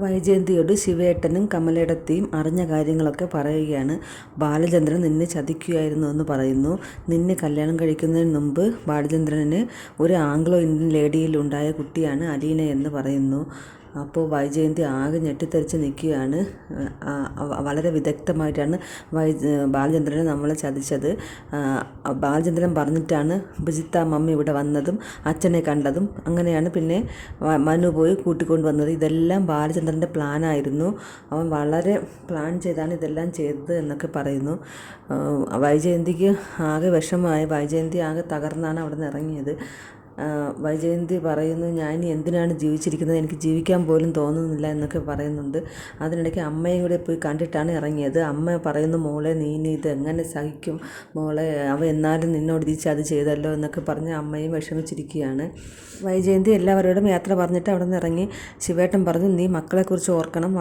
വൈജയന്തിയോട് ശിവേട്ടനും കമലേടത്തിയും അറിഞ്ഞ കാര്യങ്ങളൊക്കെ പറയുകയാണ്. ബാലചന്ദ്രൻ നിന്നെ ചതിക്കുകയായിരുന്നു എന്ന് പറയുന്നു. നിന്നെ കല്യാണം കഴിക്കുന്നതിന് മുമ്പ് ബാലചന്ദ്രന് ഒരു ആംഗ്ലോ ഇന്ത്യൻ ലേഡിയിൽ ഉണ്ടായ കുട്ടിയാണ് അലീന എന്ന് പറയുന്നു. അപ്പോൾ വൈജയന്തി ആകെ ഞെട്ടിത്തെറിച്ച് നിൽക്കുകയാണ്. വളരെ വിദഗ്ധമായിട്ടാണ് ബാലചന്ദ്രനെ നമ്മളെ ചതിച്ചത്. ബാലചന്ദ്രൻ പറഞ്ഞിട്ടാണ് ബിജിത്ത മമ്മി ഇവിടെ വന്നതും അച്ഛനെ കണ്ടതും. അങ്ങനെയാണ് പിന്നെ മനു പോയി കൂട്ടിക്കൊണ്ട് വന്നത്. ഇതെല്ലാം ബാലചന്ദ്രൻ്റെ പ്ലാനായിരുന്നു. അവൻ വളരെ പ്ലാൻ ചെയ്താണ് ഇതെല്ലാം ചെയ്തത് എന്നൊക്കെ പറയുന്നു. വൈജയന്തിക്ക് ആകെ വിഷമമായി. വൈജയന്തി ആകെ തകർന്നാണ് അവിടെ നിന്ന് ഇറങ്ങിയത്. വൈജയന്തി പറയുന്നു, ഞാൻ ഇനി എന്തിനാണ് ജീവിച്ചിരിക്കുന്നത്, എനിക്ക് ജീവിക്കാൻ പോലും തോന്നുന്നില്ല എന്നൊക്കെ പറയുന്നുണ്ട്. അതിനിടയ്ക്ക് അമ്മയും കൂടെ പോയി കണ്ടിട്ടാണ് ഇറങ്ങിയത്. അമ്മ പറയുന്നു, മോളെ നീ ഇത് എങ്ങനെ സഹിക്കും മോളെ, അവ എന്നാലും നിന്നോട് അത് ചെയ്തല്ലോ എന്നൊക്കെ പറഞ്ഞ് അമ്മയും വിഷമിച്ചിരിക്കുകയാണ്. വൈജയന്തി എല്ലാവരോടും യാത്ര പറഞ്ഞിട്ട് അവിടെ നിന്ന് ഇറങ്ങി. ശിവേട്ടൻ പറഞ്ഞു, നീ മക്കളെക്കുറിച്ച് ഓർക്കണം,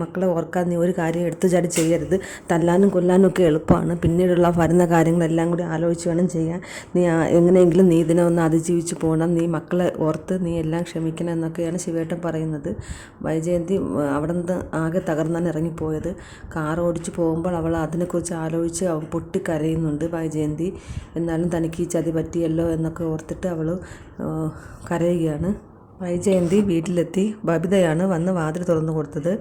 മക്കളെ ഓർക്കാൻ നീ ഒരു കാര്യം എടുത്തു ചാടി ചെയ്യരുത്. തല്ലാനും കൊല്ലാനും ഒക്കെ എളുപ്പമാണ്, പിന്നീടുള്ള വരുന്ന കാര്യങ്ങളെല്ലാം കൂടി ആലോചിച്ച് വേണം ചെയ്യാൻ. നീ എങ്ങനെയെങ്കിലും നീ ഇതിനെ ഒന്ന് അതിജീവിച്ച് പോകണം, നീ മക്കളെ ഓർത്ത് നീ എല്ലാം ക്ഷമിക്കണം എന്നൊക്കെയാണ് ശിവേട്ടൻ പറയുന്നത്. വൈജയന്തി അവിടെ നിന്ന് ആകെ തകർന്നാണ് ഇറങ്ങിപ്പോയത്. കാർ ഓടിച്ച് പോകുമ്പോൾ അവൾ അതിനെക്കുറിച്ച് ആലോചിച്ച് അവൻ പൊട്ടിക്കരയുന്നുണ്ട് വൈജയന്തി. എന്നാലും തനിക്ക് ഈ ചതി പറ്റിയല്ലോ എന്നൊക്കെ ഓർത്തിട്ട് അവൾ കരയുകയാണ്. വൈജയന്തി വീട്ടിലെത്തി. ബബിതയാണ് വന്ന് വാതിൽ തുറന്നു കൊടുത്തത്.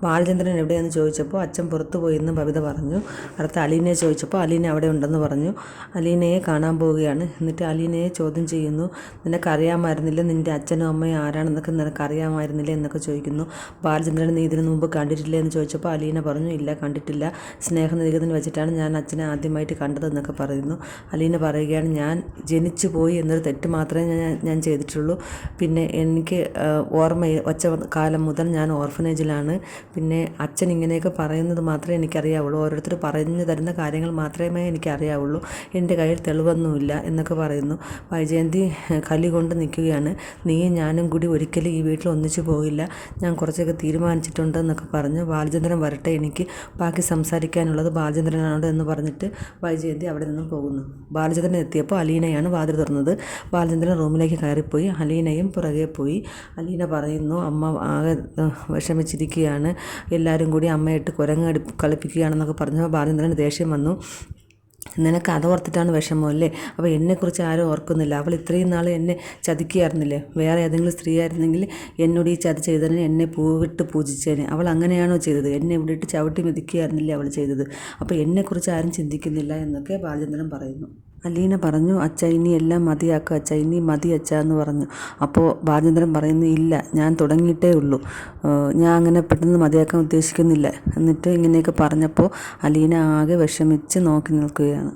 ബാലചന്ദ്രൻ എവിടെയെന്ന് ചോദിച്ചപ്പോൾ അച്ഛൻ പുറത്തു പോയെന്ന് ബബിത പറഞ്ഞു. അടുത്ത അലീനയെ ചോദിച്ചപ്പോൾ അലീന അവിടെ ഉണ്ടെന്ന് പറഞ്ഞു. അലീനയെ കാണാൻ പോവുകയാണ്. എന്നിട്ട് അലീനയെ ചോദ്യം ചെയ്യുന്നു. നിനക്കറിയാമായിരുന്നില്ല നിൻ്റെ അച്ഛനും അമ്മയും ആരാണെന്നൊക്കെ നിനക്കറിയാമായിരുന്നില്ല എന്നൊക്കെ ചോദിക്കുന്നു. ബാലചന്ദ്രൻ നീ ഇതിനു മുമ്പ് കണ്ടിട്ടില്ലേ എന്ന് ചോദിച്ചപ്പോൾ അലീന പറഞ്ഞു, ഇല്ല കണ്ടിട്ടില്ല, സ്നേഹനികേതൻ വെച്ചിട്ടാണ് ഞാൻ അച്ഛനെ ആദ്യമായിട്ട് കണ്ടതെന്നൊക്കെ പറയുന്നു. അലീന പറയുകയാണ്, ഞാൻ ജനിച്ചു പോയി എന്നൊരു തെറ്റ് മാത്രമേ ഞാൻ ചെയ്തിട്ടുള്ളൂ. പിന്നെ എനിക്ക് ഒച്ച കാലം മുതൽ ഞാൻ ഓർഫനേജിലാണ്. പിന്നെ അച്ഛൻ ഇങ്ങനെയൊക്കെ പറയുന്നത് മാത്രമേ എനിക്കറിയാവുള്ളൂ, ഓരോരുത്തർ പറഞ്ഞു തരുന്ന കാര്യങ്ങൾ മാത്രമേ എനിക്കറിയാവുള്ളൂ, എൻ്റെ കയ്യിൽ തെളിവൊന്നുമില്ല എന്നൊക്കെ പറയുന്നു. വൈജയന്തി കലി കൊണ്ട് നിൽക്കുകയാണ്. നീയും ഞാനും കൂടി ഒരിക്കലും ഈ വീട്ടിൽ ഒന്നിച്ചു പോകില്ല, ഞാൻ കുറച്ചൊക്കെ തീരുമാനിച്ചിട്ടുണ്ട് എന്നൊക്കെ പറഞ്ഞു. ബാലചന്ദ്രൻ വരട്ടെ, എനിക്ക് ബാക്കി സംസാരിക്കാനുള്ളത് ബാലചന്ദ്രനാണ് എന്ന് പറഞ്ഞിട്ട് വൈജയന്തി അവിടെ നിന്നും പോകുന്നു. ബാലചന്ദ്രൻ എത്തിയപ്പോൾ അലീനയാണ് വാതിൽ തുറന്നത്. ബാലചന്ദ്രൻ റൂമിലേക്ക് കയറിപ്പോയി. അലീനയും പുറകെ പോയി. അലീന പറയുന്നു, അമ്മ ആകെ വിഷമിച്ചിരിക്കുകയാണ്, എല്ലാവരും കൂടി അമ്മയിട്ട് കളിപ്പിക്കുകയാണെന്നൊക്കെ പറഞ്ഞപ്പോൾ ബാലചന്ദ്രന് ദേഷ്യം വന്നു. നിനക്ക് അത് ഓർത്തിട്ടാണ് വിഷമമല്ലേ, അപ്പോൾ എന്നെക്കുറിച്ച് ആരും ഓർക്കുന്നില്ല, അവൾ ഇത്രയും നാൾ എന്നെ ചതിക്കുകയായിരുന്നില്ലേ, വേറെ ഏതെങ്കിലും സ്ത്രീ ആയിരുന്നെങ്കിൽ എന്നോട് ഈ ചതി ചെയ്തതിന് എന്നെ പൂവിട്ട് പൂജിച്ചേനെ, അവൾ അങ്ങനെയാണോ ചെയ്തത്, എന്നെ ഇവിടെ ഇട്ട് ചവിട്ടി മെതിക്കുകയായിരുന്നില്ലേ അവൾ ചെയ്തത്, അപ്പോൾ എന്നെക്കുറിച്ച് ആരും ചിന്തിക്കുന്നില്ല എന്നൊക്കെ ബാലചന്ദ്രൻ പറയുന്നു. അലീന പറഞ്ഞു, അച്ഛ ഇനി എല്ലാം മതിയാക്കുക അച്ഛ, ഇനി മതി അച്ഛ എന്ന് പറഞ്ഞു. അപ്പോൾ ബാലചന്ദ്രൻ പറയുന്നു, ഇല്ല ഞാൻ തുടങ്ങിയിട്ടേ ഉള്ളൂ, ഞാൻ അങ്ങനെ പെട്ടെന്ന് മതിയാക്കാൻ ഉദ്ദേശിക്കുന്നില്ല. എന്നിട്ട് ഇങ്ങനെയൊക്കെ പറഞ്ഞപ്പോൾ അലീന ആകെ വിഷമിച്ച് നോക്കി നിൽക്കുകയാണ്.